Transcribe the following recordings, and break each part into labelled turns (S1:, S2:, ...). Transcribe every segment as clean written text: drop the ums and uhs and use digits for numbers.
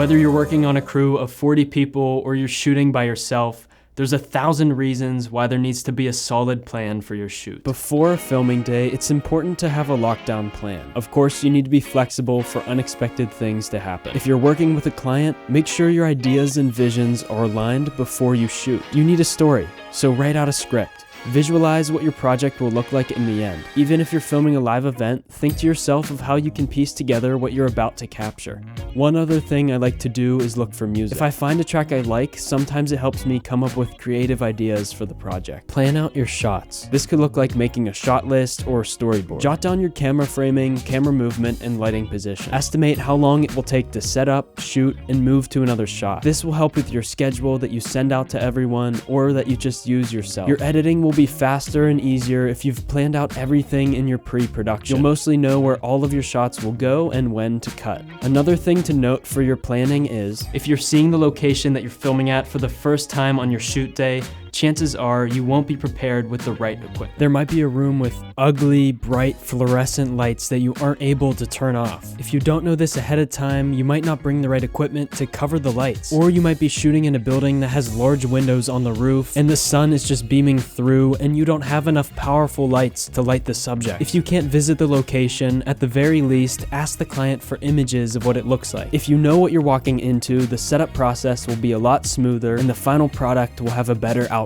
S1: Whether you're working on a crew of 40 people or you're shooting by yourself, there's 1,000 reasons why there needs to be a solid plan for your shoot. Before a filming day, it's important to have a lockdown plan. Of course, you need to be flexible for unexpected things to happen. If you're working with a client, make sure your ideas and visions are aligned before you shoot. You need a story, so write out a script. Visualize what your project will look like in the end. Even if you're filming a live event, think to yourself of how you can piece together what you're about to capture. One other thing I like to do is look for music. If I find a track I like, sometimes it helps me come up with creative ideas for the project. Plan out your shots. This could look like making a shot list or a storyboard. Jot down your camera framing, camera movement, and lighting position. Estimate how long it will take to set up, shoot, and move to another shot. This will help with your schedule that you send out to everyone or that you just use yourself. Your editing will be faster and easier if you've planned out everything in your pre-production. You'll mostly know where all of your shots will go and when to cut. Another thing to note for your planning is, if you're seeing the location that you're filming at for the first time on your shoot day, chances are you won't be prepared with the right equipment. There might be a room with ugly, bright, fluorescent lights that you aren't able to turn off. If you don't know this ahead of time, you might not bring the right equipment to cover the lights. Or you might be shooting in a building that has large windows on the roof and the sun is just beaming through and you don't have enough powerful lights to light the subject. If you can't visit the location, at the very least, ask the client for images of what it looks like. If you know what you're walking into, the setup process will be a lot smoother and the final product will have a better outcome.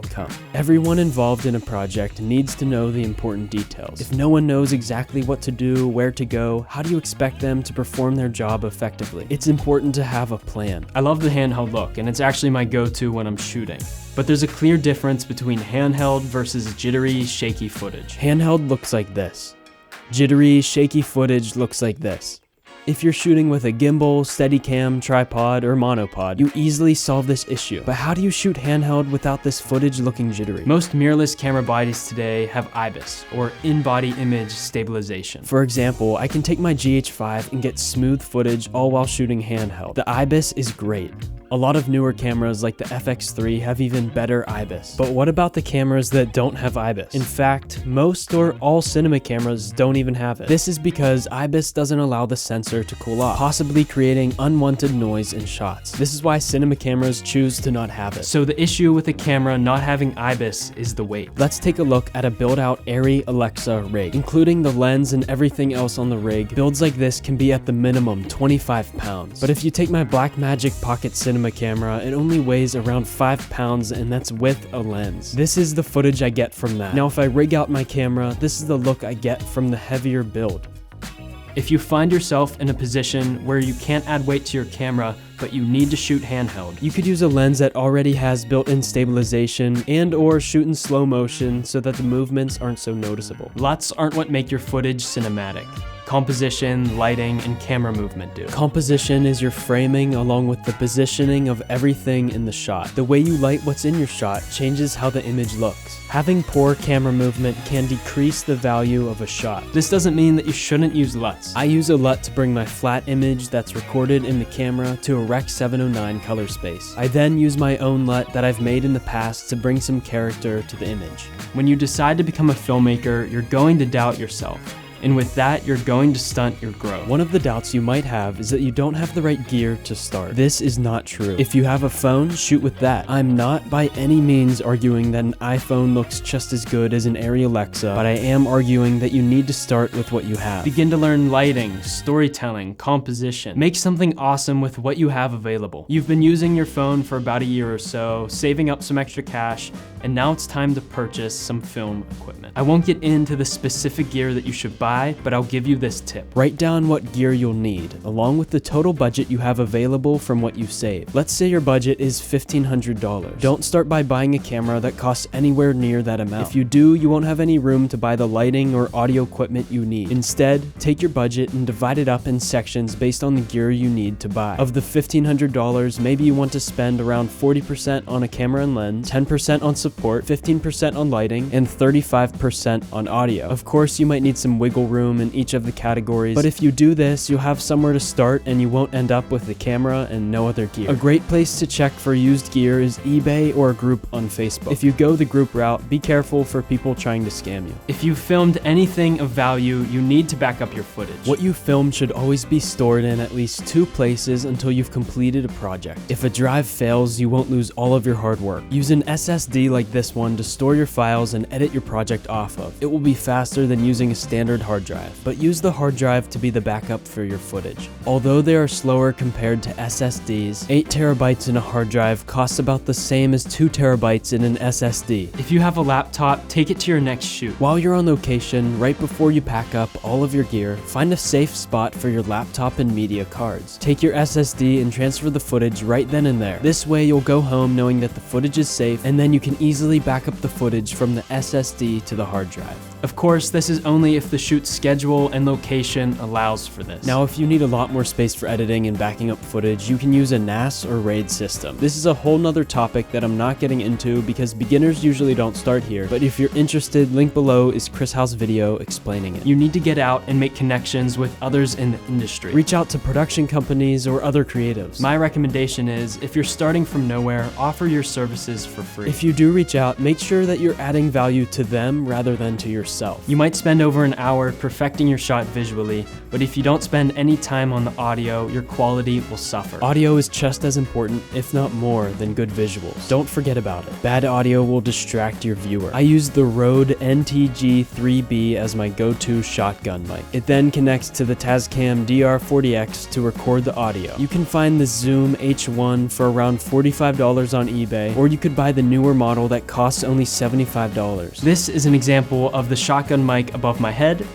S1: Everyone involved in a project needs to know the important details. If no one knows exactly what to do, where to go, how do you expect them to perform their job effectively? It's important to have a plan. I love the handheld look, and it's actually my go-to when I'm shooting. But there's a clear difference between handheld versus jittery, shaky footage. Handheld looks like this. Jittery, shaky footage looks like this. If you're shooting with a gimbal, Steadicam, tripod, or monopod, you easily solve this issue. But how do you shoot handheld without this footage looking jittery? Most mirrorless camera bodies today have IBIS, or in-body image stabilization. For example, I can take my GH5 and get smooth footage all while shooting handheld. The IBIS is great. A lot of newer cameras like the FX3 have even better IBIS. But what about the cameras that don't have IBIS? In fact, most or all cinema cameras don't even have it. This is because IBIS doesn't allow the sensor to cool off, possibly creating unwanted noise in shots. This is why cinema cameras choose to not have it. So the issue with a camera not having IBIS is the weight. Let's take a look at a build-out Arri Alexa rig. Including the lens and everything else on the rig, builds like this can be at the minimum 25 pounds. But if you take my Blackmagic Pocket Cinema camera, it only weighs around 5 pounds, and that's with a lens. This is the footage I get from that. Now if I rig out my camera, this is the look I get from the heavier build. If you find yourself in a position where you can't add weight to your camera, but you need to shoot handheld, you could use a lens that already has built-in stabilization and or shoot in slow motion so that the movements aren't so noticeable. LUTs aren't what make your footage cinematic. Composition, lighting, and camera movement do. Composition is your framing along with the positioning of everything in the shot. The way you light what's in your shot changes how the image looks. Having poor camera movement can decrease the value of a shot. This doesn't mean that you shouldn't use LUTs. I use a LUT to bring my flat image that's recorded in the camera to a Rec 709 color space. I then use my own LUT that I've made in the past to bring some character to the image. When you decide to become a filmmaker, you're going to doubt yourself. And with that, you're going to stunt your growth. One of the doubts you might have is that you don't have the right gear to start. This is not true. If you have a phone, shoot with that. I'm not by any means arguing that an iPhone looks just as good as an Arri Alexa, but I am arguing that you need to start with what you have. Begin to learn lighting, storytelling, composition. Make something awesome with what you have available. You've been using your phone for about a year or so, saving up some extra cash, and now it's time to purchase some film equipment. I won't get into the specific gear that you should buy, but I'll give you this tip. Write down what gear you'll need, along with the total budget you have available from what you save. Let's say your budget is $1,500. Don't start by buying a camera that costs anywhere near that amount. If you do, you won't have any room to buy the lighting or audio equipment you need. Instead, take your budget and divide it up in sections based on the gear you need to buy. Of the $1,500, maybe you want to spend around 40% on a camera and lens, 10% on support, 15% on lighting, and 35% on audio. Of course, you might need some wiggle wiggle room in each of the categories, but if you do this, you'll have somewhere to start and you won't end up with the camera and no other gear. A great place to check for used gear is eBay or a group on Facebook. If you go the group route, be careful for people trying to scam you. If you filmed anything of value, you need to back up your footage. What you filmed should always be stored in at least 2 places until you've completed a project. If a drive fails, you won't lose all of your hard work. Use an SSD like this one to store your files and edit your project off of. It will be faster than using a standard hard drive, but use the hard drive to be the backup for your footage. Although they are slower compared to SSDs, 8 terabytes in a hard drive costs about the same as 2 terabytes in an SSD. If you have a laptop, take it to your next shoot. While you're on location, right before you pack up all of your gear, find a safe spot for your laptop and media cards. Take your SSD and transfer the footage right then and there. This way you'll go home knowing that the footage is safe, and then you can easily back up the footage from the SSD to the hard drive. Of course, this is only if the shoot's schedule and location allows for this. Now, if you need a lot more space for editing and backing up footage, you can use a NAS or RAID system. This is a whole nother topic that I'm not getting into because beginners usually don't start here, but if you're interested, link below is Chris Howe's video explaining it. You need to get out and make connections with others in the industry. Reach out to production companies or other creatives. My recommendation is, if you're starting from nowhere, offer your services for free. If you do reach out, make sure that you're adding value to them rather than to yourself. You might spend over an hour perfecting your shot visually, but if you don't spend any time on the audio, your quality will suffer. Audio is just as important, if not more, than good visuals. Don't forget about it. Bad audio will distract your viewer. I use the Rode NTG3B as my go-to shotgun mic. It then connects to the Tascam DR40X to record the audio. You can find the Zoom H1 for around $45 on eBay, or you could buy the newer model that costs only $75. This is an example of the shotgun mic above my head,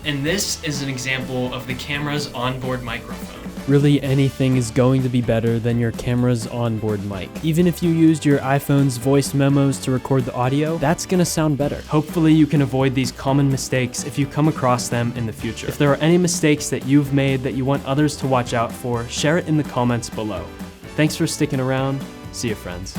S1: and this is an example of the camera's onboard microphone. Really, anything is going to be better than your camera's onboard mic. Even if you used your iPhone's voice memos to record the audio, that's gonna sound better. Hopefully you can avoid these common mistakes if you come across them in the future. If there are any mistakes that you've made that you want others to watch out for, share it in the comments below. Thanks for sticking around. See you, friends.